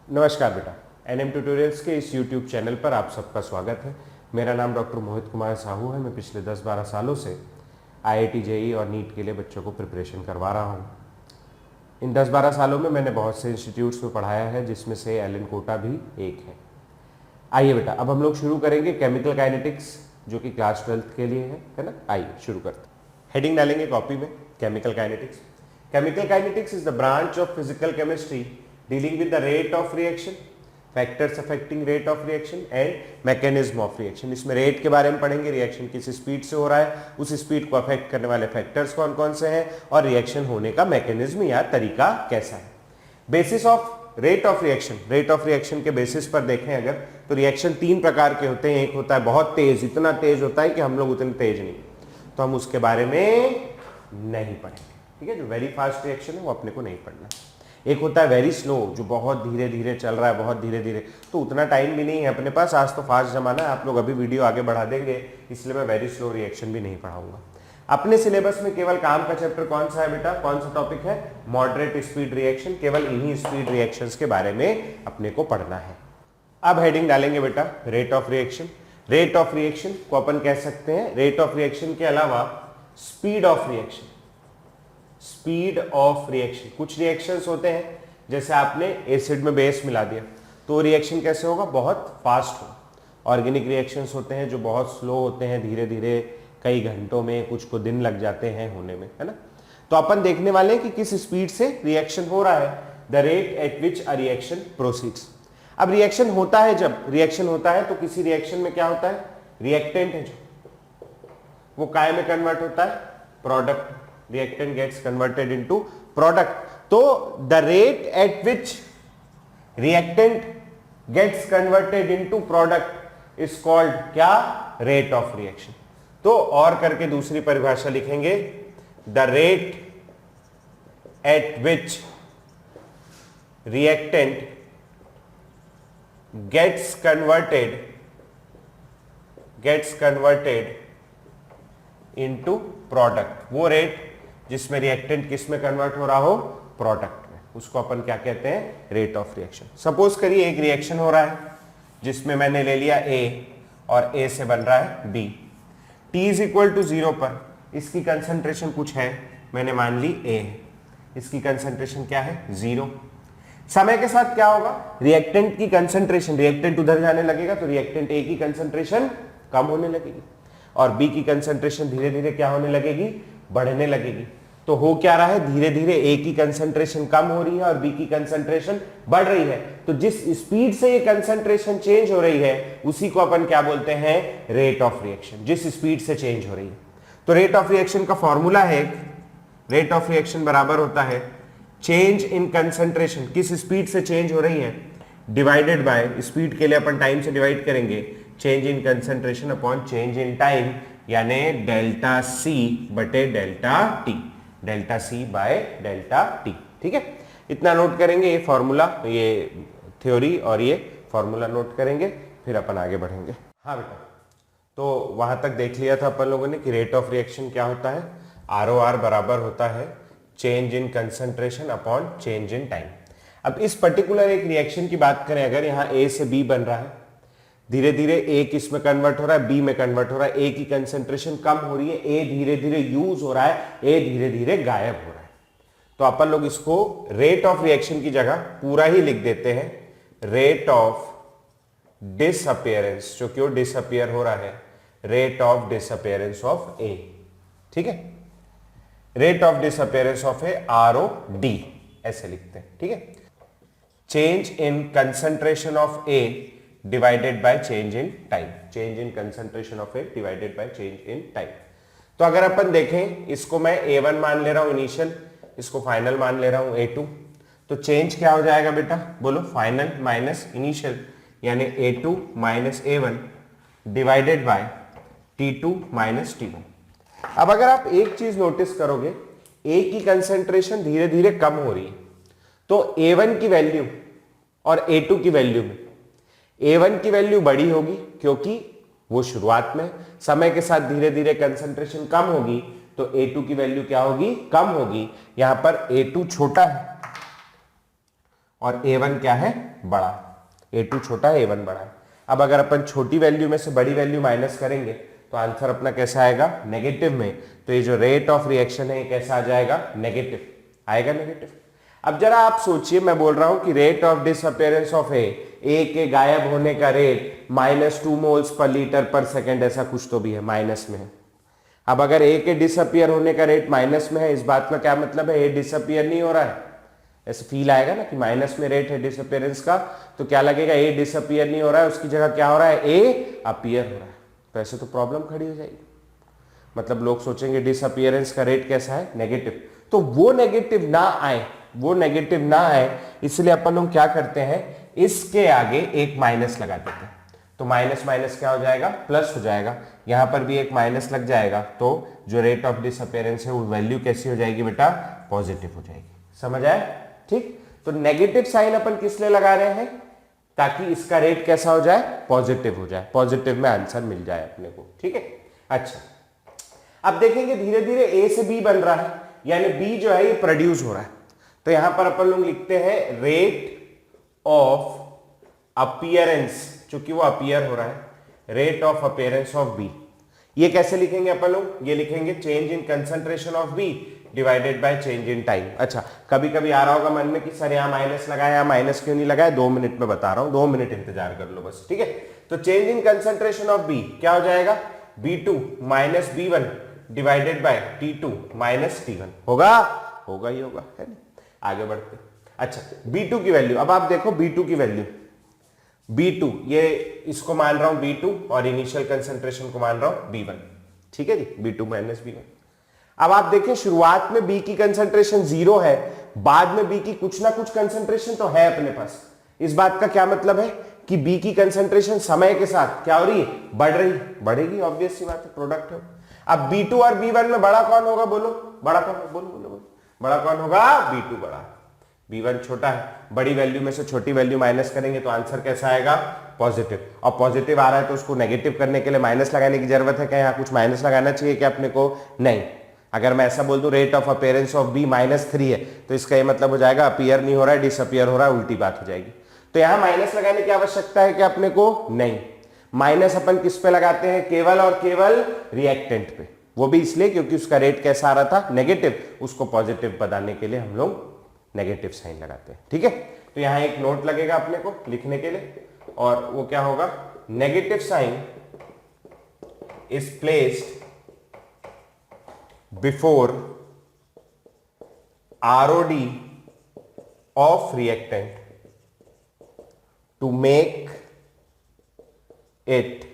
नमस्कार बेटा, NM tutorials के इस यूट्यूब चैनल पर आप सबका स्वागत है। मेरा नाम डॉक्टर मोहित कुमार साहू है। मैं पिछले 10-12 सालों से आईआईटी जेईई और नीट के लिए बच्चों को प्रिपरेशन करवा रहा हूँ। इन 10-12 सालों में मैंने बहुत से इंस्टीट्यूट्स में पढ़ाया है, जिसमें से एलन कोटा भी एक है। आइए बेटा, अब हम लोग शुरू करेंगे केमिकल काइनेटिक्स, जो कि क्लास 12th के लिए है ना। आइए शुरू करते हैं। हेडिंग डालेंगे कॉपी में, chemical kinetics. Chemical kinetics is the branch of physical chemistry dealing with the rate of reaction, factors affecting rate of reaction and mechanism of reaction। इसमें रेट के बारे में पढ़ेंगे, रिएक्शन किस स्पीड से हो रहा है, उस स्पीड को अफेक्ट करने वाले फैक्टर्स कौन कौन से हैं और रिएक्शन होने का मैकेनिज्म या तरीका कैसा है। Basis of rate of reaction, rate of reaction के बेसिस पर देखें अगर, तो रिएक्शन तीन प्रकार के होते हैं। एक होता है बहुत तेज, इतना तेज होता है कि हम लोग उतने तेज नहीं, तो हम उसके बारे में नहीं पढ़ेंगे, ठीक है। जो वेरी फास्ट रिएक्शन है वो अपने को नहीं पढ़ना। एक होता है वेरी स्लो, जो बहुत धीरे धीरे चल रहा है, बहुत धीरे धीरे, तो उतना टाइम भी नहीं है अपने पास। आज तो फास्ट जमाना है, आप लोग अभी वीडियो आगे बढ़ा देंगे, इसलिए मैं वेरी स्लो रिएक्शन भी नहीं पढ़ाऊंगा। अपने सिलेबस में केवल काम का चैप्टर कौन सा है बेटा, कौन सा टॉपिक है, मॉडरेट स्पीड रिएक्शन। केवल इन्हीं स्पीड रिएक्शंस के बारे में अपने को पढ़ना है। अब हेडिंग डालेंगे बेटा rate of reaction. Rate of reaction को अपन कह सकते हैं, रेट ऑफ रिएक्शन के अलावा speed of reaction. Speed of reaction, कुछ रिएक्शंस होते हैं, जैसे आपने एसिड में बेस मिला दिया तो रिएक्शन कैसे होगा, बहुत फास्ट हो। ऑर्गेनिक रिएक्शंस होते हैं जो बहुत स्लो होते हैं, धीरे धीरे, कई घंटों में, कुछ को दिन लग जाते हैं होने में, है ना। तो अपन देखने वाले हैं कि किस स्पीड से रिएक्शन हो रहा है, the rate at which a reaction proceeds. अब रिएक्शन होता है, जब रिएक्शन होता है तो किसी रिएक्शन में क्या होता है, रिएक्टेंट है जो, वो काय में कन्वर्ट होता है, product. reactant gets converted into product। तो the rate at which reactant gets converted into product is called क्या, rate of reaction। तो और करके दूसरी परिभाषा लिखेंगे, the rate at which reactant gets converted into product। वो रेट जिसमें रिएक्टेंट किस में कन्वर्ट हो रहा हो, प्रोडक्ट में, उसको अपन क्या कहते हैं, रेट ऑफ रिएक्शन। सपोज करिए एक रिएक्शन हो रहा है जिसमें मैंने ले लिया A और A से बन रहा है B। T is equal to 0 पर इसकी कंसंट्रेशन कुछ है, मैंने मान ली A, इसकी कंसंट्रेशन क्या है, 0। समय के साथ क्या होगा, रिएक्टेंट की कंसंट्रेशन, रिएक्टेंट उधर जाने लगेगा तो रिएक्टेंट A की कंसंट्रेशन कम होने लगेगी और B की कंसंट्रेशन धीरे धीरे क्या होने लगेगी, बढ़ने लगेगी। तो हो क्या रहा है, धीरे धीरे A की कंसंट्रेशन कम हो रही है और B की कंसंट्रेशन बढ़ रही है। तो जिस स्पीड से ये कंसंट्रेशन चेंज हो रही है उसी को अपन क्या बोलते हैं, रेट ऑफ रिएक्शन, जिस स्पीड से चेंज हो रही है। तो रेट ऑफ रिएक्शन का फॉर्मूला है, रेट ऑफ रिएक्शन बराबर होता है चेंज इन कंसंट्रेशन, किस स्पीड से चेंज हो रही है, डिवाइडेड बाय, स्पीड के लिए अपन टाइम से डिवाइड करेंगे, change in concentration upon change in time, यानी डेल्टा सी बटे delta T, delta C by delta T. ठीक है, इतना नोट करेंगे, ये फॉर्मूला, ये थ्योरी और ये फॉर्मूला नोट करेंगे, फिर अपन आगे बढ़ेंगे। हाँ बेटा, तो वहां तक देख लिया था अपन लोगों ने कि रेट ऑफ रिएक्शन क्या होता है, ROR बराबर होता है change in concentration upon change in time. अब इस पर्टिकुलर एक रिएक्शन की बात करें, अगर यहाँ A से B बन रहा है, धीरे धीरे A किस में कन्वर्ट हो रहा है, B में कन्वर्ट हो रहा है, A की कंसंट्रेशन कम हो रही है, A धीरे धीरे यूज हो रहा है, A धीरे धीरे गायब हो रहा है। तो अपन लोग इसको रेट ऑफ रिएक्शन की जगह पूरा ही लिख देते हैं, रेट ऑफ डिसअपियरेंस, जो क्यों डिसअपियर हो रहा है, rate of disappearance of A। ठीक है, rate of disappearance of A, ROD ऐसे लिखते हैं। ठीक है, change in concentration of A divided by change in time, change in concentration of A divided by change in time. तो अगर अपन देखें, इसको मैं A1 मान ले रहा हूं इनिशियल, इसको फाइनल मान ले रहा हूं A2, तो चेंज क्या हो जाएगा बेटा, बोलो, फाइनल माइनस इनिशियल, यानी A2 minus A1 divided by T2 minus T1। अब अगर आप एक चीज नोटिस करोगे, A की कंसंट्रेशन धीरे धीरे कम हो रही है, तो A1 की वैल्यू और A2 की वैल्यू में A1 की वैल्यू बड़ी होगी क्योंकि वो शुरुआत में, समय के साथ धीरे धीरे कंसंट्रेशन कम होगी तो A2 की वैल्यू क्या होगी, कम होगी। यहां पर A2 छोटा है और A1 क्या है, बड़ा, A2 छोटा है, A1 बड़ा है। अब अगर अपन छोटी वैल्यू में से बड़ी वैल्यू माइनस करेंगे तो आंसर अपना कैसा आएगा, नेगेटिव में। तो ये जो रेट ऑफ रिएक्शन है ये कैसा आ जाएगा, नेगेटिव आएगा, नेगेटिव। अब जरा आप सोचिए, मैं बोल रहा हूं कि रेट ऑफ डिसअपियरेंस ऑफ ए के गायब होने का रेट -2 मोल्स पर लीटर पर सेकेंड, ऐसा कुछ तो भी है, माइनस में है। अब अगर ए के डिसअपियर होने का रेट माइनस में है, इस बात का क्या मतलब है, ए डिसअपियर नहीं हो रहा है। ऐसे फील आएगा ना कि माइनस में रेट है डिसअपियरेंस का, तो क्या लगेगा, ए डिसअपियर नहीं हो रहा है, उसकी जगह क्या हो रहा है, ए अपीयर हो रहा है। तो ऐसे तो प्रॉब्लम खड़ी हो जाएगी। मतलब लोग सोचेंगे डिसअपियरेंस का रेट कैसा है, नेगेटिव। तो वो नेगेटिव ना आए, वो नेगेटिव ना आए, इसलिए अपन लोग क्या करते हैं, इसके आगे एक माइनस लगा देते हैं। तो माइनस माइनस क्या हो जाएगा, प्लस हो जाएगा। यहां पर भी एक माइनस लग जाएगा, तो जो रेट ऑफ डिसअपियरेंस है वो वैल्यू कैसी हो जाएगी बेटा, पॉजिटिव हो जाएगी। समझ आया, ठीक। तो नेगेटिव साइन अपन किस लिए लगा रहे हैं, ताकि इसका रेट कैसा हो जाए, पॉजिटिव हो जाए, पॉजिटिव में आंसर मिल जाए अपने को, ठीक है। अच्छा, अब देखेंगे धीरे धीरे ए से बी बन रहा है, यानी बी जो है ये प्रोड्यूस हो रहा है। तो यहां पर अपन लोग लिखते हैं रेट ऑफ अपीयरेंस, चूंकि वो अपीयर हो रहा है, rate of appearance of B. ये कैसे लिखेंगे अपन लोग, ये लिखेंगे change in concentration of B divided by change in time. अच्छा, कभी कभी आ रहा होगा मन में कि सर यहाँ माइनस लगाया, यहाँ माइनस क्यों नहीं लगाया, 2 मिनट में बता रहा हूं, 2 मिनट इंतजार कर लो बस, ठीक है। तो change in concentration of B क्या हो जाएगा, B2 minus B1 divided by T2 minus T1, होगा, होगा ही होगा, है ना। आगे बढ़ते। अच्छा, B2 की वैल्यू, अब आप देखो B2 की वैल्यू, B2 ये इसको मान रहा हूं B2 और इनिशियल कंसंट्रेशन को मान रहा हूं B1, ठीक है जी, B2 माइनस B1। अब आप देखें शुरुआत में B की कंसंट्रेशन 0 है, बाद में B की कुछ ना कुछ कंसंट्रेशन तो है अपने पास। इस बात का क्या मतलब है कि B की कंसंट्रेशन समय के साथ क्या हो रही है, बढ़ रही, बढ़ेगी, ऑब्वियस सी बात है, प्रोडक्ट है। अब B2 और B1 में बड़ा कौन होगा, बोलो, बड़ा कौन, बोलो बोलो बोलो, बड़ा कौन होगा, B2 बड़ा, B1 छोटा है। बड़ी वैल्यू में से छोटी वैल्यू माइनस करेंगे तो आंसर कैसा आएगा, पॉजिटिव। और पॉजिटिव आ रहा है तो उसको नेगेटिव करने के लिए माइनस लगाने की जरूरत है क्या, यहाँ कुछ माइनस लगाना चाहिए क्या अपने को, नहीं। अगर मैं ऐसा बोल दूं rate of appearance of B -3 है, तो इसका ये मतलब हो जाएगा अपीयर नहीं हो रहा है, डिसअपीयर हो रहा है, उल्टी बात हो जाएगी। तो यहां माइनस लगाने की आवश्यकता है क्या अपने को, नहीं। माइनस अपन किस पे लगाते हैं, केवल और केवल रिएक्टेंट पे, वो भी इसलिए क्योंकि उसका रेट कैसा आ रहा था, नेगेटिव, उसको पॉजिटिव बताने के लिए हम लोग नेगेटिव साइन लगाते हैं, ठीक है। तो यहां एक नोट लगेगा अपने को लिखने के लिए, और वो क्या होगा, negative sign is placed before ROD of reactant to make it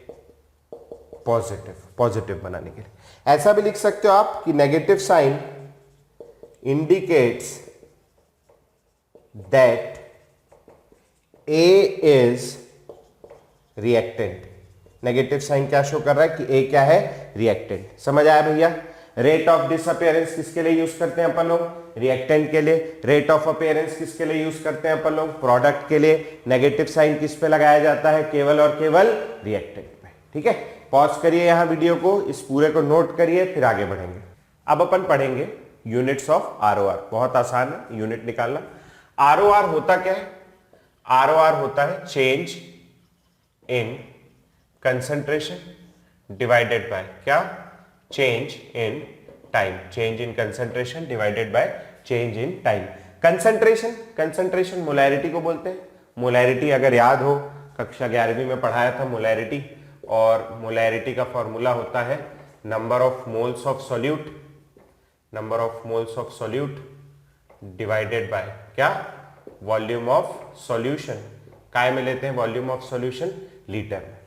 positive बनाने के लिए। ऐसा भी लिख सकते हो आप कि negative sign indicates that A is reactant। Negative sign क्या शो कर रहा है कि A क्या है, रिएक्टेंट। समझ आया भैया। रेट ऑफ डिसअपियरेंस किसके लिए यूज करते हैं अपन लोग, रिएक्टेंट के लिए। रेट ऑफ अपीयरेंस किसके लिए यूज करते हैं अपन लोग, प्रोडक्ट के लिए। नेगेटिव साइन किस पे लगाया जाता है, केवल और केवल रिएक्टेंट पे, ठीक है। पॉज करिए यहां वीडियो को, इस पूरे को नोट करिए, फिर आगे बढ़ेंगे। अब अपन पढ़ेंगे यूनिट्स ऑफ ROR। बहुत आसान है यूनिट निकालना। ROR होता क्या है, ROR होता है change in concentration divided by क्या, change in time. Change in concentration divided by change in time. Concentration molarity को बोलते हैं। मोलैरिटी अगर याद हो, कक्षा 11वीं में पढ़ाया था मोलैरिटी, और मोलैरिटी का फॉर्मूला होता है number of moles of solute, number of moles of solute divided by क्या, वॉल्यूम ऑफ सॉल्यूशन। काय में लेते हैं वॉल्यूम ऑफ सॉल्यूशन, लीटर में।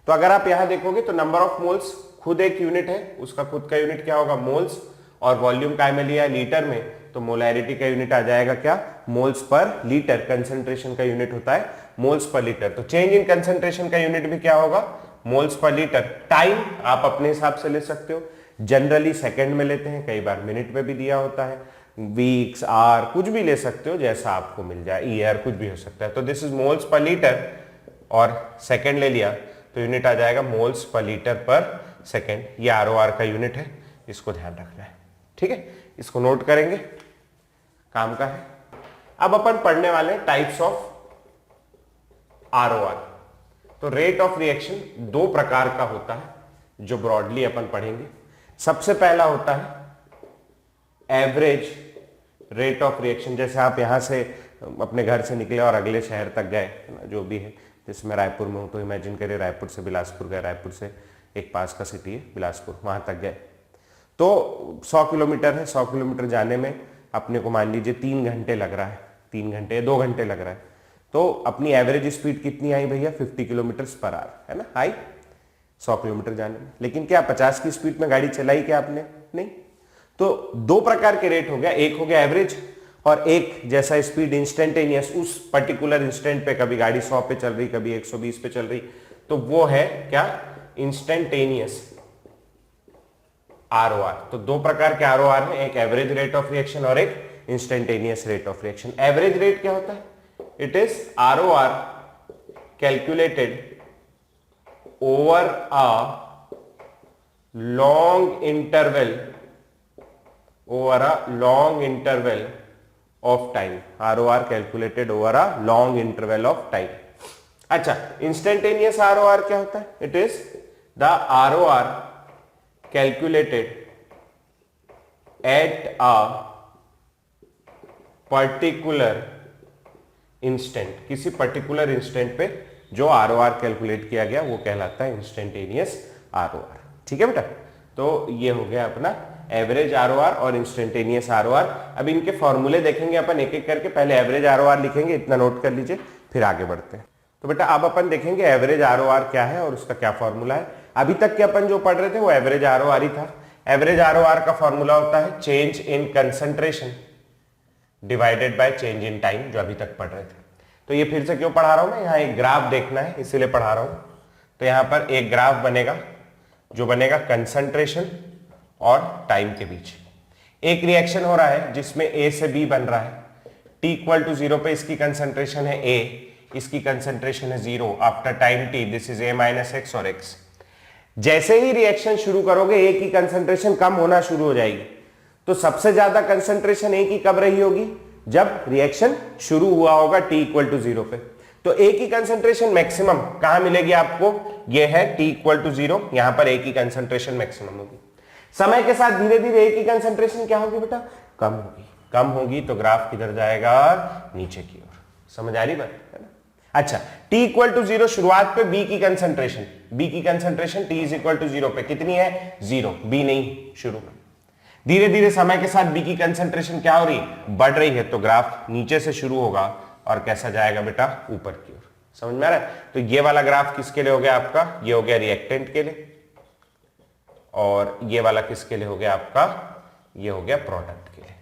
तो अगर आप यहां देखोगे तो नंबर ऑफ मोल्स खुद एक यूनिट है, उसका खुद का यूनिट क्या होगा, मोल्स, और वॉल्यूम काय में लिया है, लीटर में, तो मोलैरिटी का यूनिट आ जाएगा क्या, मोल्स पर लीटर। कंसंट्रेशन का यूनिट होता है मोल्स पर लीटर। तो चेंज इन कंसंट्रेशन का यूनिट भी क्या होगा, मोल्स पर लीटर। टाइम आप अपने हिसाब से ले सकते हो, जनरली सेकंड में लेते हैं, कई बार मिनट में भी दिया होता है, वीक्स, आवर, कुछ भी ले सकते हो, जैसा आपको मिल जाए, ईयर, कुछ भी हो सकता है। तो this is moles per litre, और सेकंड ले लिया तो यूनिट आ जाएगा मोल्स पर लीटर पर सेकेंड। ये ROR का यूनिट है, इसको ध्यान रखना है, ठीक है। इसको नोट करेंगे, काम का है। अब अपन पढ़ने वाले हैं टाइप्स ऑफ ROR। तो रेट ऑफ रिएक्शन दो प्रकार का होता है जो ब्रॉडली अपन पढ़ेंगे। सबसे पहला होता है एवरेज रेट ऑफ रिएक्शन। जैसे आप यहां से अपने घर से निकले और अगले शहर तक गए, जो भी है, जैसे मैं रायपुर में हूं तो इमेजिन करिए रायपुर से बिलासपुर गए, रायपुर से एक पास का सिटी है बिलासपुर, वहां तक गए तो 100 किलोमीटर है। 100 किलोमीटर जाने में अपने को मान लीजिए 3 घंटे लग रहा है, 3 घंटे या 2 घंटे लग रहा है। तो अपनी एवरेज स्पीड कितनी आई भैया? 50 किलोमीटर पर आवर, है ना, आई 100 किलोमीटर जाने में। लेकिन क्या 50 की स्पीड में गाड़ी चलाई क्या आपने? नहीं। तो दो प्रकार के रेट हो गया, एक हो गया एवरेज और एक जैसा स्पीड इंस्टेंटेनियस, उस पर्टिकुलर इंस्टेंट पे कभी गाड़ी 100 पे चल रही, कभी 120 पे चल रही, तो वो है क्या? Instantaneous ROR। तो दो प्रकार के ROR हैं, एक एवरेज रेट ऑफ रिएक्शन और एक instantaneous rate of reaction. Average rate क्या होता है? It is ROR calculated over a long interval of time. ROR calculated over a long interval of time. अच्छा, इंस्टेंटेनियस ROR क्या होता है? It is the ROR calculated at a particular instant। किसी particular instant पे जो ROR calculate किया गया वो कहलाता है इंस्टेंटेनियस ROR। ठीक है बेटा, तो ये हो गया अपना एवरेज ROR और इंस्टेंटेनियस ROR। अब इनके फॉर्मूले देखेंगे अपन एक एक करके। पहले एवरेज ROR लिखेंगे, इतना नोट कर लीजिए, फिर आगे बढ़ते हैं। तो बेटा अब अपन देखेंगे एवरेज ROR क्या है और उसका क्या फॉर्मूला है। अभी तक के अपन जो पढ़ रहे थे वो एवरेज ROR ही था। एवरेज ROR का फॉर्मूला होता है change in concentration divided by change in time, जो अभी तक पढ़ रहे थे। तो ये फिर से क्यों पढ़ा रहा हूं मैं? यहाँ एक ग्राफ देखना है इसीलिए पढ़ा रहा हूं। तो यहाँ पर एक ग्राफ बनेगा जो बनेगा कंसंट्रेशन और टाइम के बीच। एक रिएक्शन हो रहा है जिसमें A से B बन रहा है। T इक्वल टू 0 पे इसकी कंसंट्रेशन है A, इसकी कंसंट्रेशन है 0। After time T this is A minus x और X। जैसे ही रिएक्शन शुरू करोगे A की कंसंट्रेशन कम होना शुरू हो जाएगी। तो सबसे ज्यादा कंसंट्रेशन A की कब रही होगी? जब रिएक्शन शुरू हुआ होगा T इक्वल टू 0 पे। तो A की कंसंट्रेशन मैक्सिमम कहां मिलेगी आपको? ये है T इक्वल टू 0, यहां पर A की कंसंट्रेशन मैक्सिमम होगी। समय के साथ धीरे धीरे A की कंसंट्रेशन क्या होगी बेटा? कम होगी। कम होगी तो ग्राफ किधर जाएगा? नीचे की ओर। समझ आ रही बात है ना? अच्छा, T इक्वल टू 0 शुरुआत पे B की concentration T is equal to 0 पे कितनी है? 0। B नहीं शुरू में। धीरे धीरे समय के साथ B की कंसंट्रेशन क्या हो रही? बढ़ रही है। तो ग्राफ नीचे से शुरू होगा और कैसा जाएगा बेटा? ऊपर की ओर। समझ में आ रहा है? तो ये वाला ग्राफ किसके लिए हो गया आपका? ये हो गया रिएक्टेंट के लिए, और ये वाला किसके लिए हो गया आपका? ये हो गया प्रोडक्ट के लिए।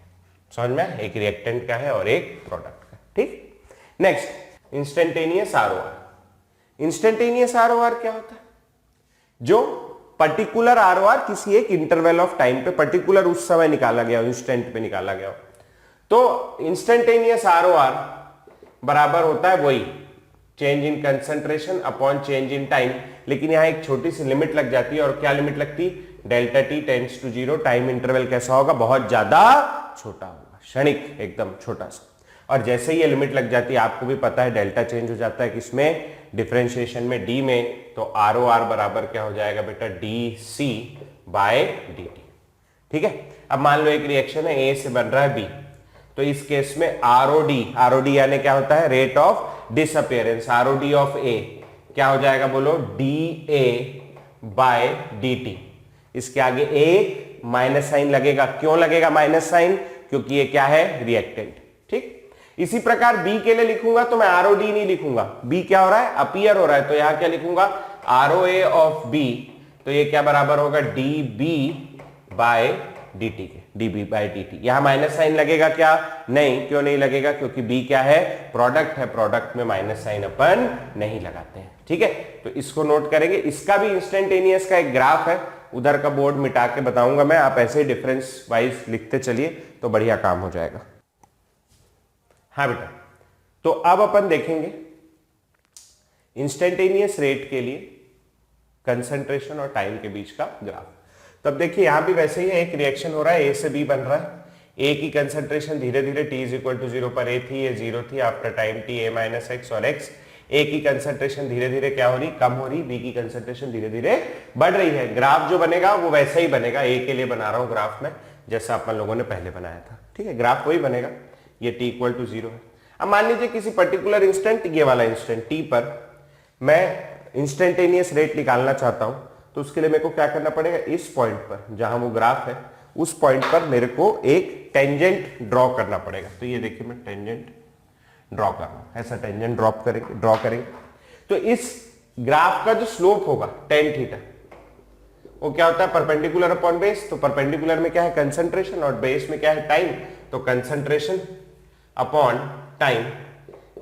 समझ में? एक रिएक्टेंट का है और एक प्रोडक्ट का। ठीक, next instantaneous ROR। Instantaneous ROR क्या होता है? जो पर्टिकुलर ROR किसी एक इंटरवल ऑफ टाइम पे पर्टिकुलर उस समय निकाला गया हो, इंस्टेंट पे निकाला गया हो। तो इंस्टेंटेनियस ROR बराबर होता है वही change in concentration upon change in time. लेकिन यहां एक छोटी सी लिमिट लग जाती है, और क्या लिमिट लगती? Delta T tends to 0। Time interval कैसा होगा? बहुत ज्यादा छोटा होगा, क्षणिक, एकदम छोटा सा। और जैसे ही ये लिमिट लग जाती है, आपको भी पता है डेल्टा चेंज हो जाता है किसमें? डिफरेंशिएशन में, D में। तो ROR बराबर क्या हो जाएगा बेटा? DC by dt। ठीक है, अब मान लो एक रिएक्शन है A से बन रहा है B, तो इस केस में ROD यानी क्या होता है? Rate of disappearance. ROD of A क्या हो जाएगा बोलो? DA by dt। इसके आगे एक माइनस साइन लगेगा। क्यों लगेगा माइनस साइन? क्योंकि ये क्या है? रिएक्टेंट। ठीक, इसी प्रकार B के लिए लिखूंगा तो मैं ROD नहीं लिखूंगा। B क्या हो रहा है? अपीयर हो रहा है। तो यहां क्या लिखूंगा? ROA of B। तो ये क्या बराबर होगा? DB बाय dt के, DB बाय dt। यहां माइनस साइन लगेगा क्या? नहीं। क्यों नहीं लगेगा? क्योंकि B क्या है? प्रोडक्ट है। प्रोडक्ट में माइनस साइन अपन नहीं लगाते हैं। ठीक है, तो इसको नोट करेंगे। इसका भी इंस्टेंटेनियस का एक ग्राफ है, उधर का बोर्ड मिटा के बताऊंगा मैं। आप ऐसे ही डिफरेंस वाइज लिखते चलिए तो बढ़िया काम हो जाएगा। हाँ बेटा, तो अब अपन देखेंगे इंस्टेंटेनियस रेट के लिए कंसंट्रेशन और टाइम के बीच का ग्राफ। तब देखिए यहां भी वैसे ही है, एक रिएक्शन हो रहा है, A से B बन रहा है। ए की कंसंट्रेशन धीरे धीरे t इज इक्वल टू 0 पर ए थी, ये 0 थी, after time t a minus x, और x ए की कंसंट्रेशन धीरे धीरे क्या हो रही, कम हो रही, बी की कंसंट्रेशन धीरे धीरे बढ़ रही है। ग्राफ जो बनेगा वो वैसा ही बनेगा, ए के लिए बना रहा हूं ग्राफ में जैसा अपन लोगों ने पहले बनाया था, ठीक है, ग्राफ वही बनेगा, ये t इक्वल टू 0 है। अब मान लीजिए किसी पर्टिकुलर इंस्टेंट, ये वाला इंस्टेंट t पर मैं इंस्टेंटेनियस रेट निकालना चाहता हूं, तो उसके लिए मेरे को क्या करना पड़ेगा, इस पॉइंट पर जहां वो ग्राफ है उस पॉइंट पर मेरे को एक टेंजेंट ड्रॉ करना पड़ेगा। तो ये देखिए मैं टेंजेंट ड्रॉ कर रहा हूं, ऐसा टेंजेंट ड्रॉ करेंगे तो इस ग्राफ का जो स्लोप होगा tan थीटा वो क्या होता है, परपेंडिकुलर अपॉन बेस। तो परपेंडिकुलर में क्या है, कंसंट्रेशन, और बेस में क्या है, टाइम। तो कंसंट्रेशन अपॉन टाइम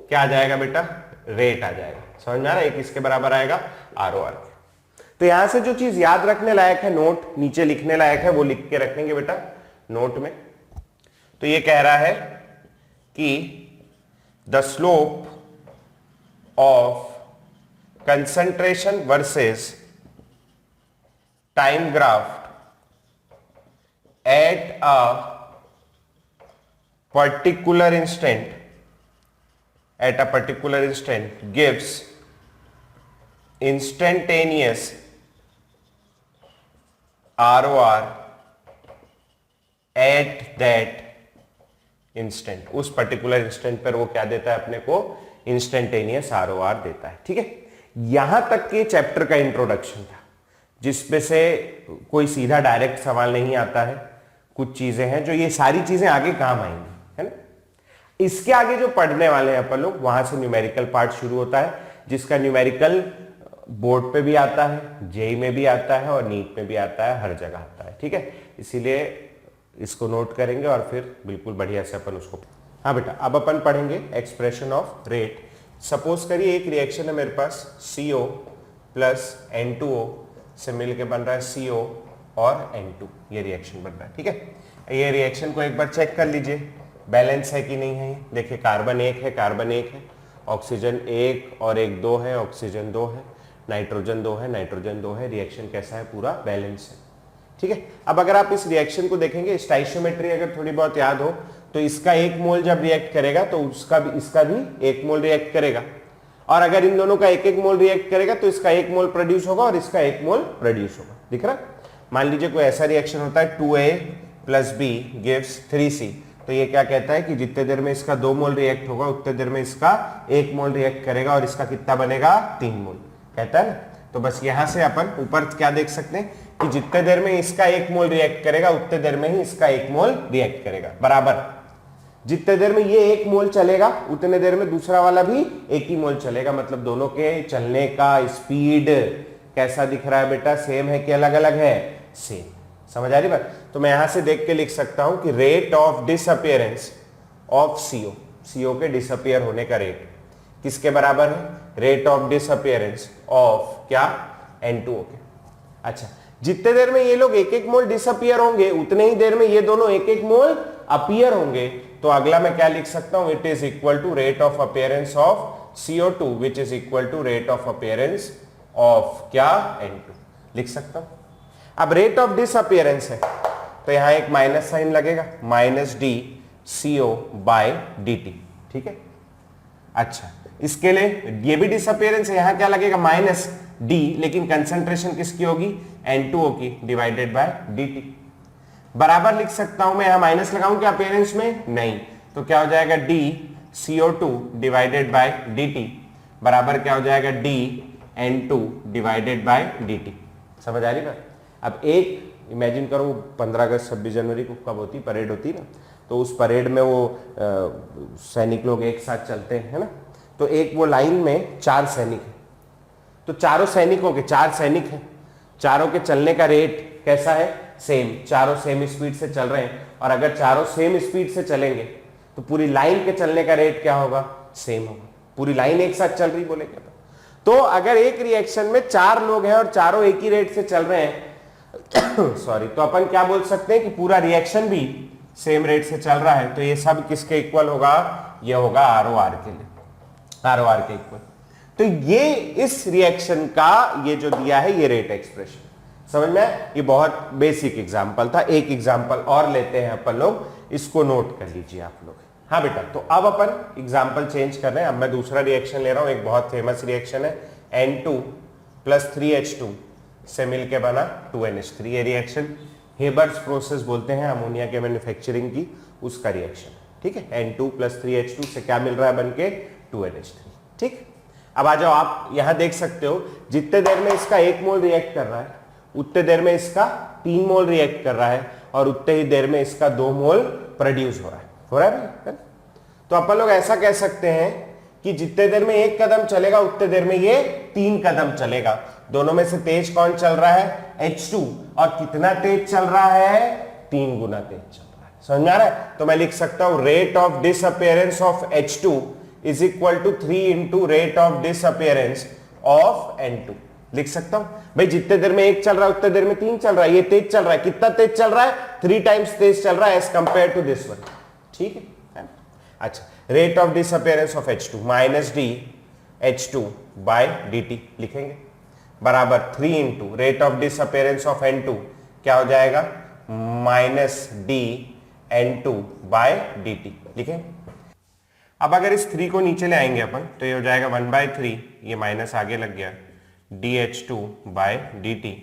क्या आ जाएगा बेटा, रेट आ जाएगा। समझ में आ रहा है, एक इसके बराबर आएगा ROR। तो यहां से जो चीज याद रखने लायक है, नोट नीचे लिखने लायक है, वो लिख के रखेंगे बेटा नोट में। तो ये कह रहा है कि the slope of concentration versus time graph at a particular instant gives instantaneous ROR at that instant। उस पर्टिकुलर इंस्टेंट पर वो क्या देता है अपने को, इंस्टेंटेनियस ROR देता है, ठीक है। यहां तक के चैप्टर का इंट्रोडक्शन था, जिसमें से कोई सीधा डायरेक्ट सवाल नहीं आता है, कुछ चीजें हैं जो ये सारी चीजें आगे काम आएंगी, है ना। इसके आगे जो पढ़ने वाले हैं अपन लोग, वहां से न्यूमेरिकल पार्ट शुरू होता है, जिसका न्यूमेरिकल बोर्ड पे भी आता है, जेई में भी आता है, और नीट में भी आता है, हर जगह आता है, ठीक है। इसीलिए इसको नोट करेंगे और फिर बिल्कुल बढ़िया से अपन उसको, हाँ बेटा अब अपन पढ़ेंगे एक्सप्रेशन ऑफ रेट। सपोज करिए एक रिएक्शन है मेरे पास, CO प्लस N2O से मिलके बन रहा है CO और N2, ये रिएक्शन बन रहा है, ठीक है। ये रिएक्शन को एक बार चेक कर लीजिए, बैलेंस है कि नहीं है। देखिए कार्बन 1 है, कार्बन 1 है, ऑक्सीजन 1 और 1 2 है, ऑक्सीजन 2 है, नाइट्रोजन 2 है, नाइट्रोजन 2 है, रिएक्शन कैसा है, पूरा बैलेंस है, ठीक है। अब अगर आप इस रिएक्शन को देखेंगे, स्टाइशियोमेट्री अगर थोड़ी बहुत याद हो, तो इसका 1 मोल जब रिएक्ट करेगा तो उसका भी, इसका भी 1 मोल रिएक्ट करेगा, और अगर इन दोनों का 1-1 मोल रिएक्ट करेगा तो इसका 1 मोल प्रोड्यूस होगा और इसका 1 मोल प्रोड्यूस होगा, दिख रहा। मान लीजिए कोई ऐसा रिएक्शन होता है 2A plus B gives 3C, तो ये क्या कहता है कि जितने देर में इसका 2 मोल रिएक्ट होगा उतने देर में इसका 1 मोल रिएक्ट करेगा, और इसका कितना बनेगा, 3 मोल, कहता है ना। तो बस यहां से अपन ऊपर क्या देख सकते हैं कि जितने देर में इसका 1 मोल रिएक्ट करेगा उतने देर में ही इसका 1 मोल रिएक्ट करेगा, बराबर। जितने देर में ये 1 मोल चलेगा उतने देर में दूसरा वाला भी 1 ही मोल चलेगा, मतलब दोनों के चलने का स्पीड कैसा दिख रहा है बेटा, सेम है कि अलग अलग है, सेम। समझ आ रही बात। तो मैं यहां से देख के लिख सकता हूं कि rate of disappearance of CO के डिसअपियर होने का रेट किसके बराबर है, रेट ऑफ डिसअपियरेंस ऑफ क्या, N2O के। अच्छा, जितने देर में ये लोग 1-1 मोल डिसअपियर होंगे उतने ही देर में ये दोनों 1-1 मोल अपीयर होंगे। तो अगला मैं क्या लिख सकता हूं, it is equal to rate of appearance of CO2 which is equal to rate of appearance of क्या, N2, लिख सकता हूं। अब रेट ऑफ डिसअपियरेंस है तो यहां एक माइनस साइन लगेगा, minus D CO by DT, ठीक है। अच्छा, इसके लिए ये भी डिसअपियरेंस है, यहां क्या लगेगा, माइनस D, लेकिन कंसंट्रेशन किसकी होगी, N2O की, डिवाइडेड बाय DT। बराबर लिख सकता हूं मैं, यहां माइनस लगाऊं क्या अपीयरेंस में, नहीं, तो क्या हो जाएगा, D CO2 divided by DT बराबर क्या हो जाएगा, D N2 divided by DT। समझ आ रही बात। अब एक इमेजिन करो 15 अगस्त 26 जनवरी को कब होती, परेड होती ना, तो उस परेड में वो सैनिक लोग एक साथ चलते हैं, है ना। तो एक वो लाइन में 4 सैनिक है, तो चारों सैनिकों के 4 सैनिक हैं, चारों के चलने का रेट कैसा है, सेम, चारों सेम स्पीड से चल रहे हैं, और अगर चारों सेम स्पीड से चलेंगे तो पूरी लाइन के चलने का रेट क्या होगा, सेम होगा। पूरी लाइन एक साथ चल रही बोलेंगे तो अगर एक रिएक्शन में 4 लोग हैं और चारों एक ही रेट से चल रहे हैं सॉरी, तो अपन क्या बोल सकते हैं कि पूरा रिएक्शन भी सेम रेट से चल रहा है, तो ये सब किसके इक्वल होगा, ये होगा ROR के लिए, ROR के इक्वल। तो ये इस रिएक्शन का ये जो दिया है ये रेट एक्सप्रेशन, समझ में। ये बहुत बेसिक एग्जांपल था, एक एग्जांपल और लेते हैं अपन लोग इसको नोट कर लीजिए आप लोग। हाँ बेटा, तो अब अपन एग्जाम्पल चेंज कर रहे हैं। अब मैं दूसरा रिएक्शन ले रहा हूं, एक बहुत फेमस रिएक्शन है, N2 प्लस 3H2 से मिलके बना 2NH3। ये रिएक्शन हेबर्स प्रोसेस बोलते हैं अमोनिया के मैन्युफैक्चरिंग की, उसका रिएक्शन। ठीक है, N2 प्लस 3H2 से क्या मिल रहा है बनके 2NH3। ठीक, अब आ जाओ, आप यहां देख सकते हो जितने देर में इसका 1 मोल रिएक्ट कर रहा है उतने देर में इसका 3 मोल रिएक्ट कर रहा है, और उतने ही देर में इसका 2 मोल प्रोड्यूस हो रहा है भाई। तो अपन लोग ऐसा कह सकते हैं कि जितने देर में 1 कदम चलेगा उतने देर में ये 3 कदम चलेगा। दोनों में से तेज कौन चल रहा है? H2। और कितना तेज चल रहा है? 3 गुना तेज चल रहा है। समझ में आ रहा है? तो मैं लिख सकता हूं rate of disappearance of H2 is equal to 3 into rate of disappearance of N2। लिख सकता हूं भाई, जितने देर में 1 चल रहा है उतने देर में 3 चल रहा है। ये तेज चल रहा है, कितना तेज चल रहा है? 3 टाइम्स तेज चल रहा है as compare to this one. ठीक है, अच्छा, rate of disappearance of H2 minus D H2 by dt लिखेंगे, बराबर 3 into rate of disappearance of N2, क्या हो जाएगा? Minus D N2 by dt लिखेंगे। अब अगर इस 3 को नीचे ले आएंगे अपन तो ये हो जाएगा 1/3, ये माइनस आगे लग गया, dH2 बाय dt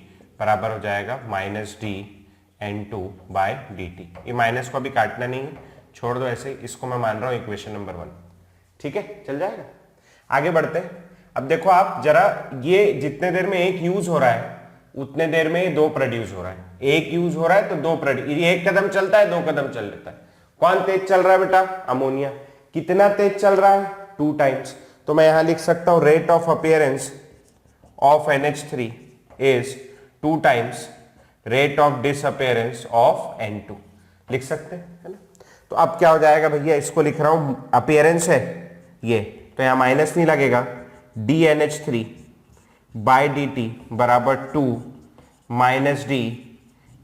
बराबर हो जाएगा minus D N2 by dt। ये माइनस को अभी काटना नहीं है, छोड़ दो ऐसे, इसको मैं मान रहा हूं इक्वेशन नंबर 1। ठीक है, चल जाएगा। आगे बढ़ते हैं। अब देखो आप जरा, ये जितने देर में 1 यूज हो रहा है उतने देर में 2 प्रोड्यूस हो रहा है। 1 यूज हो रहा है तो 2 प्रोड्यूस, 1 कदम चलता है 2 कदम चल लेता है। कौन तेज चल रहा है बेटा? अमोनिया। कितना तेज चल रहा है? 2 टाइम्स। तो मैं यहां लिख सकता हूं rate of appearance of NH3 is 2 times rate of disappearance of N2। लिख सकते हैं, है ना? तो अब क्या हो जाएगा भैया, इसको लिख रहा हूं, अपीयरेंस है ये, तो यहां माइनस नहीं लगेगा, DNH3 बाय dt बराबर 2 minus D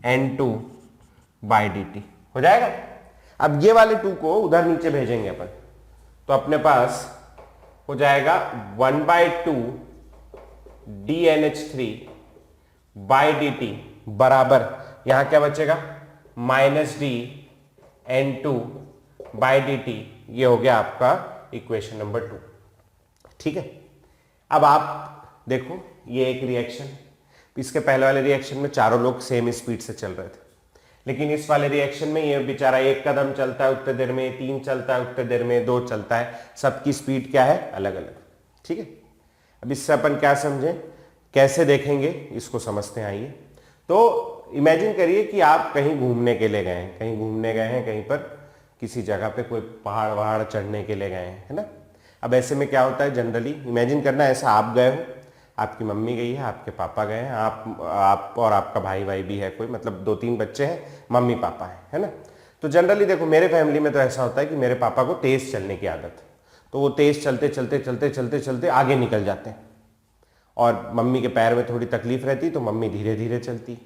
N2 by dt हो जाएगा। अब ये वाले 2 को उधर नीचे भेजेंगे अपन, तो अपने पास हो जाएगा 1/2 DNH3 बाय dt बराबर, यहां क्या बचेगा? Minus D N2 by dt। ये हो गया आपका इक्वेशन नंबर 2। ठीक है, अब आप देखो ये एक रिएक्शन, इसके पहले वाले रिएक्शन में चारों लोग सेम स्पीड से चल रहे थे, लेकिन इस वाले रिएक्शन में ये बेचारा 1 कदम चलता है उतने देर में, 3 चलता है उतने देर में, 2 चलता है। सबकी स्पीड क्या है? अलग अलग। ठीक है, अब इससे अपन क्या समझें, कैसे देखेंगे इसको समझते हैं। आइए, तो इमेजिन करिए कि आप कहीं घूमने के लिए गए हैं, कहीं घूमने गए हैं, कहीं पर किसी जगह पे कोई पहाड़ वहाड़ चढ़ने के लिए गए हैं, है ना? अब ऐसे में क्या होता है, जनरली इमेजिन करना ऐसा, आप गए हो, आपकी मम्मी गई है, आपके पापा गए हैं, आप और आपका भाई भी है कोई, मतलब 2-3 बच्चे हैं, मम्मी पापा है ना? तो जनरली देखो मेरे फैमिली में तो ऐसा होता है कि मेरे पापा को तेज चलने की आदत है, तो वो तेज चलते चलते चलते चलते चलते आगे निकल जाते हैं, और मम्मी के पैर में थोड़ी तकलीफ रहती तो मम्मी धीरे धीरे चलती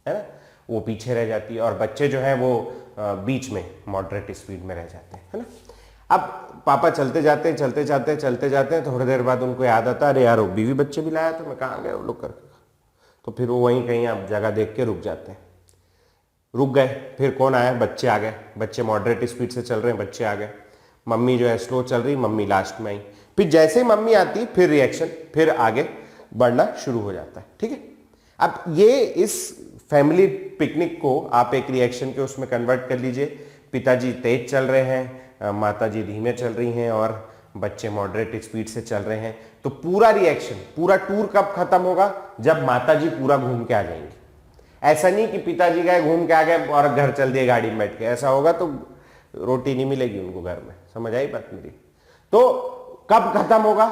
है ना, वो पीछे रह जाती है, और बच्चे जो हैं वो बीच में मॉडरेट स्पीड में रह जाते हैं, है ना? अब पापा चलते जाते हैं, थोड़ी देर बाद उनको याद आता है, अरे यार वो बीवी बच्चे भी लाया तो मैं कहाँ गया वो लोग करके, तो फिर वो वहीं कहीं आप जगह देख के रुक जाते हैं। रुक गए, फिर कौन आया? बच्चे आ गए, बच्चे मॉडरेट स्पीड से चल रहे हैं, बच्चे आ गए, मम्मी जो है स्लो चल रही, मम्मी लास्ट में आई, फिर जैसे ही मम्मी आती फिर रिएक्शन फिर आगे बढ़ना शुरू हो जाता है। ठीक है, अब ये इस फैमिली पिकनिक को आप एक रिएक्शन के उसमें कन्वर्ट कर लीजिए। पिताजी तेज चल रहे हैं, माताजी धीमे चल रही हैं, और बच्चे मॉडरेट स्पीड से चल रहे हैं। तो पूरा रिएक्शन, पूरा टूर कब खत्म होगा? जब माताजी पूरा घूम के आ जाएंगे। ऐसा नहीं कि पिताजी गए घूम के आ गए और घर चल दिए गाड़ी में बैठ के, ऐसा होगा तो रोटी नहीं मिलेगी उनको घर में। समझ आई बात मेरी? तो कब खत्म होगा?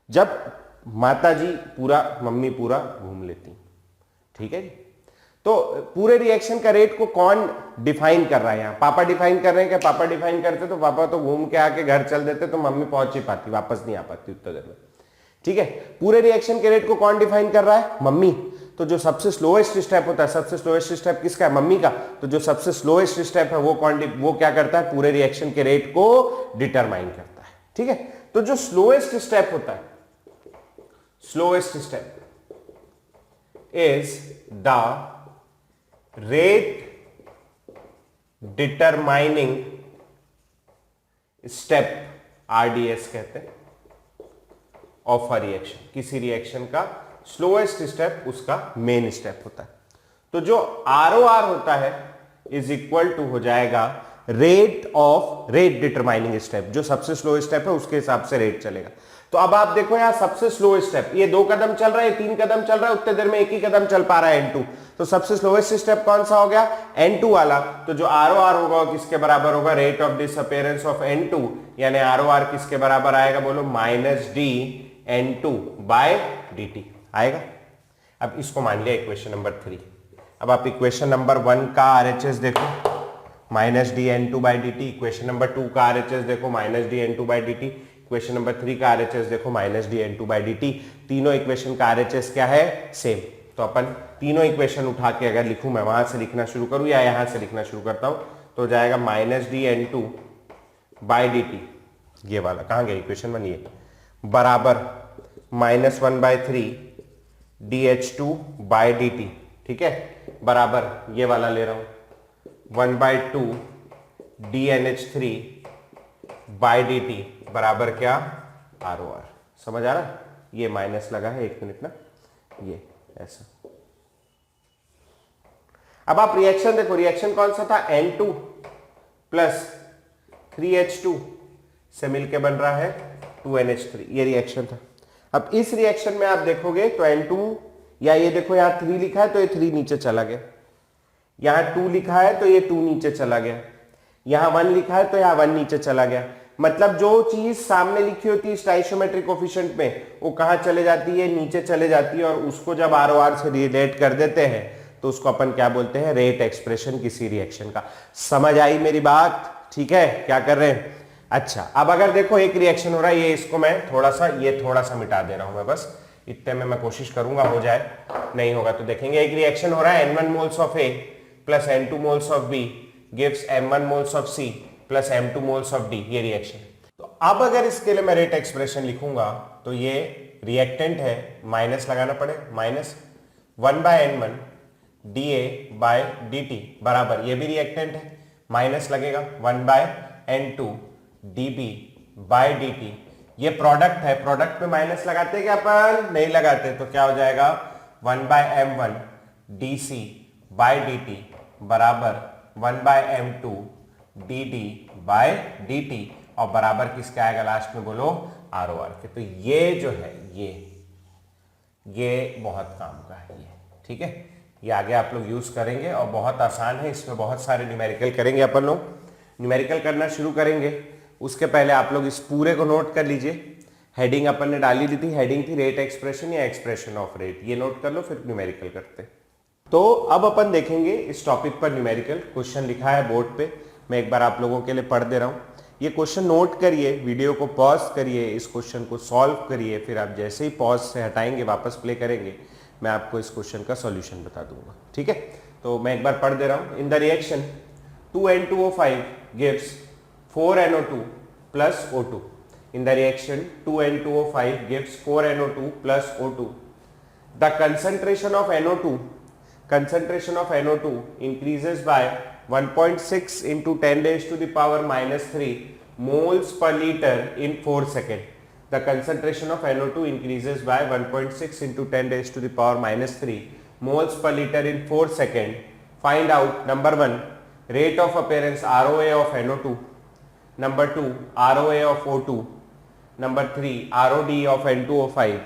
जब माताजी पूरा, मम्मी पूरा घूम लेती। ठीक है जी, तो पूरे रिएक्शन का रेट को कौन डिफाइन कर रहा है? यहां पापा डिफाइन कर रहे हैं। क्या पापा डिफाइन करते तो पापा तो घूम के आके घर चल देते, तो मम्मी पहुंच ही पाती, वापस नहीं आ पाती उतना देर में। ठीक है, पूरे रिएक्शन के रेट को कौन डिफाइन कर रहा है? मम्मी। तो जो सबसे स्लोएस्ट स्टेप होता है, सबसे स्लोएस्ट स्टेप किसका है? मम्मी का। तो जो सबसे स्लोएस्ट स्टेप है वो क्या करता है? पूरे रिएक्शन के रेट को डिटरमाइन करता है। ठीक है, तो जो स्लोएस्ट स्टेप होता है, slowest step is the rate determining step, RDS कहते हैं, ऑफ अ रिएक्शन। किसी रिएक्शन का स्लोएस्ट स्टेप उसका मेन स्टेप होता है। तो जो ROR होता है इज इक्वल टू हो जाएगा रेट डिटरमाइनिंग स्टेप, जो सबसे स्लो स्टेप है उसके हिसाब से रेट चलेगा। तो अब आप देखो यहां सबसे स्लो स्टेप, ये 2 कदम चल रहा है, 3 कदम चल रहा है, उतने देर में 1 ही कदम चल पा रहा है N2। तो सबसे स्लोएस्ट स्टेप कौन सा हो गया? N2 वाला। तो जो ROR होगा किसके बराबर होगा? Rate of disappearance of N2, यानी ROR किसके बराबर आएगा? बोलो -d N2 बाय dt आएगा। अब इसको मान लिया इक्वेशन नंबर 3। अब आप इक्वेशन नंबर 1 का RHS देखो, -d N2 by dt। Equation number 2 का RHS देखो, -d N2 by dt। Equation number 3 का RHS देखो, -d N2 बाय dt। तीनों इक्वेशन का RHS क्या है? सेम। तो अपन तीनों इक्वेशन उठा के अगर लिखूं, मैं वहां से लिखना शुरू करूं या यहां से लिखना शुरू करता हूं, तो हो जाएगा -d N2 बाय dt, ये वाला कहां गया इक्वेशन 1, ये बराबर -1/3 dH2 बाय dt, ठीक है, बराबर ये वाला ले रहा हूं 1/2 dNH3 बाय dt बराबर क्या? ROR। समझ आ रहा? ये माइनस लगा है, 1 मिनट ना, ये ऐसा। अब आप रिएक्शन देखो, रिएक्शन कौन सा था? N2 प्लस 3H2 से मिलके बन रहा है 2NH3, ये रिएक्शन था। अब इस रिएक्शन में आप देखोगे तो N2, या ये देखो यहां 3 लिखा है तो ये 3 नीचे चला गया, यहां 2 लिखा है तो ये 2 नीचे चला गया, यहां 1 लिखा है तो यहां 1 नीचे चला गया। मतलब जो चीज सामने लिखी होती है स्टाइशियोमेट्रिक कोफिशिएंट में, वो कहां चले जाती है? नीचे चले जाती है। और उसको जब ROR से रिलेट कर देते हैं तो उसको अपन क्या बोलते हैं? रेट एक्सप्रेशन किसी रिएक्शन का। समझ आई मेरी बात? ठीक है, क्या कर रहे हैं? अच्छा, अब अगर देखो एक रिएक्शन हो रहा है, ये इसको मैं थोड़ा सा मिटा दे रहा हूं मैं, बस इतने में मैं कोशिश करूंगा हो जाए, नहीं होगा तो देखेंगे। एक रिएक्शन हो रहा है N1 moles of A plus N2 moles of B gives M1 moles of C plus M2 moles of D, ये रिएक्शन। तो अब अगर इसके लिए मैं रेट एक्सप्रेशन लिखूंगा तो ये रिएक्टेंट है, माइनस लगाना पड़े, -1/N1 dA बाय dt बराबर, ये भी रिएक्टेंट है, माइनस लगेगा 1/N2 dB बाय dt। ये प्रोडक्ट है, प्रोडक्ट में माइनस लगाते क्या अपन? नहीं लगाते। तो क्या हो जाएगा? 1/M1 dC बाय dt बराबर 1/M2 dd बाय dt, और बराबर किसका आएगा लास्ट में? बोलो ROR के। तो ये जो है ये बहुत काम का है, ये ठीक है, ये आगे आप लोग यूज करेंगे और बहुत आसान है। इसमें बहुत सारे न्यूमेरिकल करेंगे अपन लोग। न्यूमेरिकल करना शुरू करेंगे उसके पहले आप लोग इस पूरे को नोट कर लीजिए। हेडिंग अपन ने डाली दी थी, हेडिंग थी रेट एक्सप्रेशन या एक्सप्रेशन ऑफ रेट, ये नोट कर लो, फिर न्यूमेरिकल करते हैं। तो अब अपन देखेंगे इस टॉपिक पर न्यूमेरिकल। क्वेश्चन लिखा है बोर्ड पे, मैं एक बार आप लोगों के लिए पढ़ दे रहा हूं। ये क्वेश्चन नोट करिए, वीडियो को पॉज करिए, इस क्वेश्चन को सॉल्व करिए, फिर आप जैसे ही पॉज से हटाएंगे वापस प्ले करेंगे, मैं आपको इस क्वेश्चन का सॉल्यूशन बता दूंगा, ठीक है। तो मैं एक बार पढ़ दे रहा हूं। In the reaction 2N2O5 gives 4NO2 plus O2। In the reaction 2N2O5 gives 4NO2 plus O2। The concentration of NO2 increases by 1.6 into 10 raised to the power -3 moles per liter in 4 seconds. The concentration of NO2 increases by 1.6 into 10 raised to the power -3 moles per liter in 4 seconds. Find out number 1 rate of appearance ROA of NO2, number 2 ROA of O2, number 3 ROD of N2O5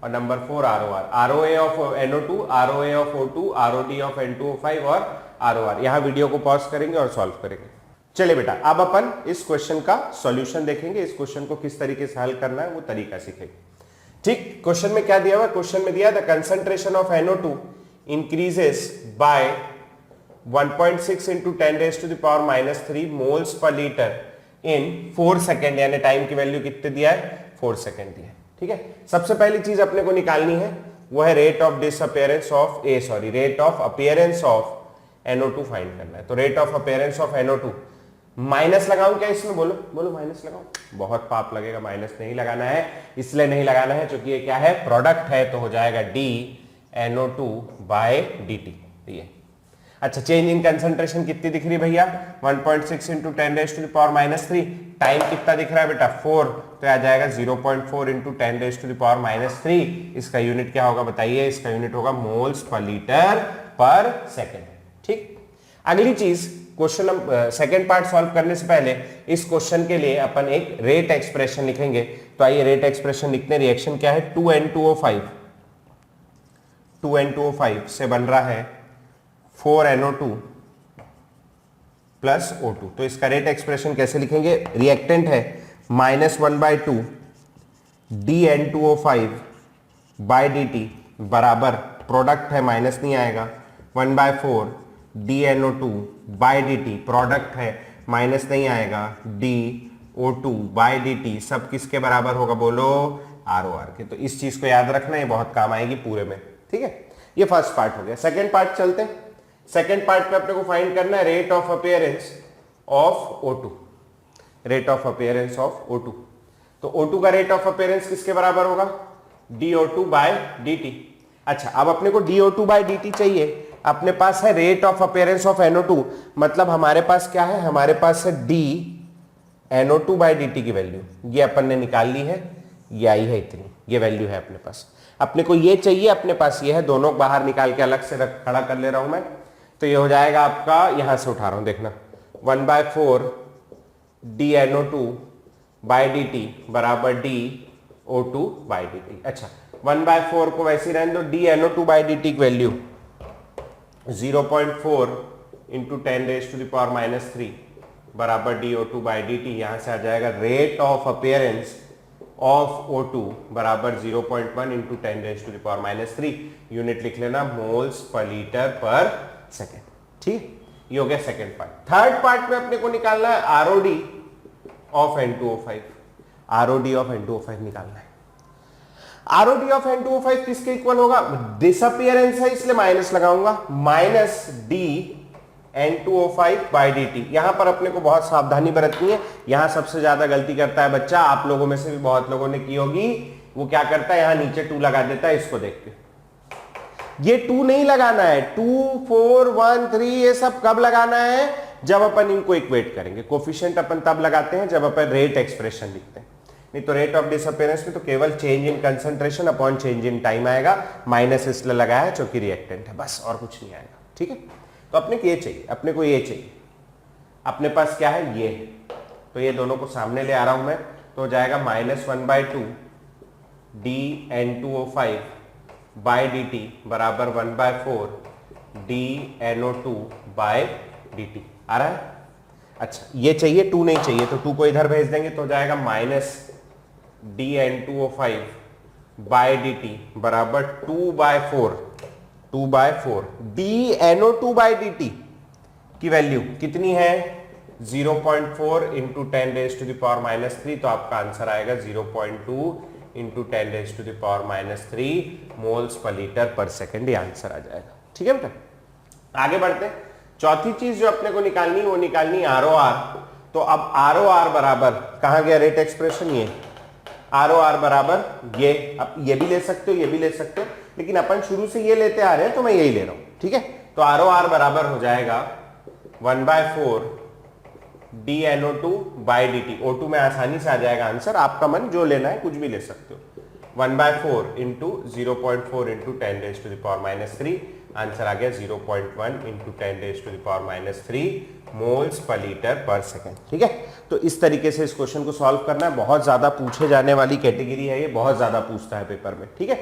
और number 4 ROR। ROA of NO2, ROA of O2, ROD of N2O5 और ROR। यहां video को pause करेंगे और solve करेंगे। चलिए बेटा, अब अपन इस क्वेश्चन का सॉल्यूशन देखेंगे। इस क्वेश्चन को किस तरीके से हल करना है वो तरीका सीखेंगे। ठीक, क्वेश्चन में क्या दिया हुआ? क्वेश्चन में दिया the concentration of NO2 increases by 1.6 into 10 raise to the power -3 moles per litre in 4 second, यानी टाइम की वैल्यू कितने दिया है? 4 सेकेंड दिया है, ठीक है। सबसे पहली चीज अपने को निकालनी है वो है rate of disappearance of rate of appearance of NO2 find करना है। तो rate of appearance of NO2, minus लगाऊं क्या इसमें? बोलो माइनस लगाऊं? बहुत पाप लगेगा, माइनस नहीं लगाना है। इसलिए नहीं लगाना है क्योंकि ये क्या है? प्रोडक्ट है, तो हो जाएगा d NO2 बाय dt। ये अच्छा, चेंज इन कंसंट्रेशन कितनी दिख रही भैया? 1.6 इंटू 10⁻³ टाइम कितना दिख रहा है बेटा? 4, तो आ जाएगा 0.4 इंटू 10⁻³ इसका यूनिट क्या होगा बताइए? इसका यूनिट होगा मोल्स पर लीटर पर सेकेंड। ठीक, अगली चीज क्वेश्चन सेकेंड पार्ट सॉल्व करने से पहले इस क्वेश्चन के लिए अपन एक रेट एक्सप्रेशन लिखेंगे। तो आइए रेट एक्सप्रेशन लिखते, रिएक्शन क्या है? 2N2O5 से बन रहा है 4NO2 प्लस O2। तो इसका रेट एक्सप्रेशन कैसे लिखेंगे? रिएक्टेंट है -1/2 DN2O5 बाई dt बराबर, प्रोडक्ट है माइनस नहीं आएगा, 1/4 DNO2 बाई dt, प्रोडक्ट है माइनस नहीं आएगा, DO2 बाई dt, सब किसके बराबर होगा बोलो? ROR के। तो इस चीज को याद रखना, ये बहुत काम आएगी पूरे में। ठीक है, ये फर्स्ट पार्ट हो गया। सेकेंड पार्ट चलते हैं। सेकेंड पार्ट पे अपने को फाइंड करना है rate of appearance of O2, rate of appearance of O2। तो O2 का रेट ऑफ अपीयरेंस किसके बराबर होगा? DO2 bye dt। अच्छा, अब अपने को DO2 बाय dt चाहिए, अपने पास है rate of appearance of NO2, मतलब हमारे पास क्या है? हमारे पास है DNO2 बाय dt की वैल्यू, ये अपन ने निकाल ली है, ये आई है इतनी, ये वैल्यू है अपने पास। अपने को ये चाहिए, अपने पास ये है, दोनों बाहर निकाल के अलग से खड़ा कर ले रहा हूं मैं। तो ये हो जाएगा आपका, यहां से उठा रहा हूं देखना, 1/4 DNO2 बाई dt बराबर DO2 बाई dt। अच्छा, 1/4 को वैसे रहने दो, DNO2 बाई dt की वैल्यू 0.4 इंटू 10⁻³ बराबर DO2 बाई dt। यहां से आ जाएगा rate of appearance of O2 बराबर 0.1 इंटू 10⁻³ यूनिट लिख लेना, मोल्स पर लीटर पर सेकेंड। ठीक, ये हो गया सेकेंड पार्ट। थर्ड पार्ट में अपने को निकालना है ROD of N2O5, ROD of N2O5 निकालना है। ROD ऑफ N2O5 किसके इक्वल होगा? डिसअपीयरेंस है इसलिए माइनस लगाऊंगा, माइनस DN2O5 बाई dt। यहां पर अपने को बहुत सावधानी बरतनी है, यहां सबसे ज्यादा गलती करता है बच्चा, आप लोगों में से भी बहुत लोगों ने की होगी। वो क्या करता है? यहां नीचे 2 लगा देता है, इसको देख के। ये 2 नहीं लगाना है, 2, 4, 1, 3 ये सब कब लगाना है? जब अपन इनको इक्वेट करेंगे। कोफिशिएंट अपन तब लगाते हैं जब अपन रेट एक्सप्रेशन लिखते हैं, नहीं तो रेट ऑफ डिसअपीयरेंस में तो केवल change in concentration upon change in time आएगा, माइनस इसलिए लगाया है क्योंकि रिएक्टेंट है, बस और कुछ नहीं आएगा। ठीक है, तो अपने को ये चाहिए, अपने को ये चाहिए, अपने पास क्या है? ये है। तो ये दोनों को सामने ले आ रहा हूं मैं, तो हो जाएगा -1/2 DN2O5 बाई dt बराबर 1/4 DNO2 बाय dt। आ रहा है? अच्छा, ये चाहिए, 2 नहीं चाहिए, तो 2 को इधर भेज देंगे तो हो जाएगा -DN2O5 बाय dt बराबर 2/4 DNO2 बाई dt की वैल्यू कितनी है? 0.4 इंटू 10⁻³ तो आपका आंसर आएगा 0.2 इंटू 10⁻³ मोल्स पर लीटर पर सेकेंड, ये आंसर आ जाएगा। ठीक है बेटा, आगे बढ़ते। चौथी चीज जो अपने को निकालनी, वो निकालनी ROR। तो अब ROR बराबर, कहां गया रेट एक्सप्रेशन? ये ROR बराबर ये, अब ये भी ले सकते हो, ये भी ले सकते हो, लेकिन अपन शुरू से ये लेते आ रहे हैं तो मैं यही ले रहा हूं। ठीक है, तो ROR बराबर हो जाएगा 1/4 DNO2 बाई dt। O2 में आसानी से आ जाएगा आंसर, आपका मन जो लेना है कुछ भी ले सकते हो। 1/4 इंटू 0.4 इंटू 10⁻³ आंसर आ गया 0.1 इंटू 10⁻³ मोल्स पर लीटर पर सेकेंड। ठीक है, तो इस तरीके से इस क्वेश्चन को सॉल्व करना है। बहुत ज्यादा पूछे जाने वाली कैटेगरी है ये, बहुत ज्यादा पूछता है पेपर में। ठीक है,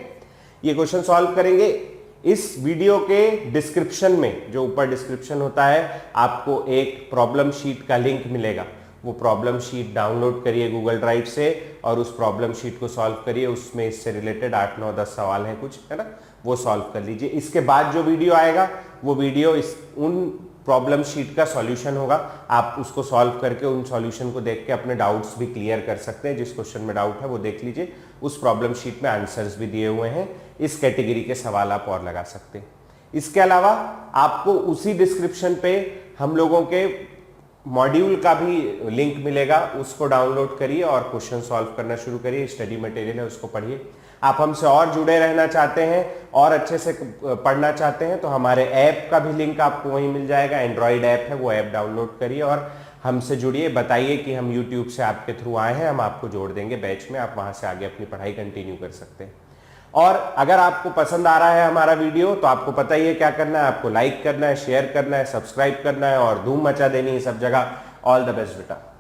ये क्वेश्चन सॉल्व करेंगे। इस वीडियो के डिस्क्रिप्शन में, जो ऊपर डिस्क्रिप्शन होता है, आपको एक प्रॉब्लम शीट का लिंक मिलेगा। वो प्रॉब्लम शीट डाउनलोड करिए गूगल ड्राइव से और उस प्रॉब्लम शीट को सॉल्व करिए। उसमें इससे रिलेटेड 8, 9, 10 सवाल हैं कुछ, है ना, वो सॉल्व कर लीजिए। इसके बाद जो वीडियो आएगा वो वीडियो उन प्रॉब्लम शीट का सॉल्यूशन होगा। आप उसको सॉल्व करके उन सॉल्यूशन को देख के अपने डाउट्स भी क्लियर कर सकते हैं। जिस क्वेश्चन में डाउट है वो देख लीजिए, उस प्रॉब्लम शीट में आंसर्स भी दिए हुए हैं। इस कैटेगरी के सवाल आप और लगा सकते हैं। इसके अलावा आपको उसी डिस्क्रिप्शन पे हम लोगों के मॉड्यूल का भी लिंक मिलेगा, उसको डाउनलोड करिए और क्वेश्चन सॉल्व करना शुरू करिए। स्टडी मटेरियल है, उसको पढ़िए। आप हमसे और जुड़े रहना चाहते हैं और अच्छे से पढ़ना चाहते हैं तो हमारे ऐप का भी लिंक आपको वहीं मिल जाएगा। एंड्रॉइड ऐप है, वो ऐप डाउनलोड करिए और हमसे जुड़िए, बताइए कि हम यूट्यूब से आपके थ्रू आए हैं, हम आपको जोड़ देंगे बैच में, आप वहां से आगे अपनी पढ़ाई कंटिन्यू कर सकते हैं। और अगर आपको पसंद आ रहा है हमारा वीडियो तो आपको पता ही है क्या करना है, आपको लाइक करना है, शेयर करना है, सब्सक्राइब करना है और धूम मचा देनी है सब जगह। ऑल द बेस्ट बेटा।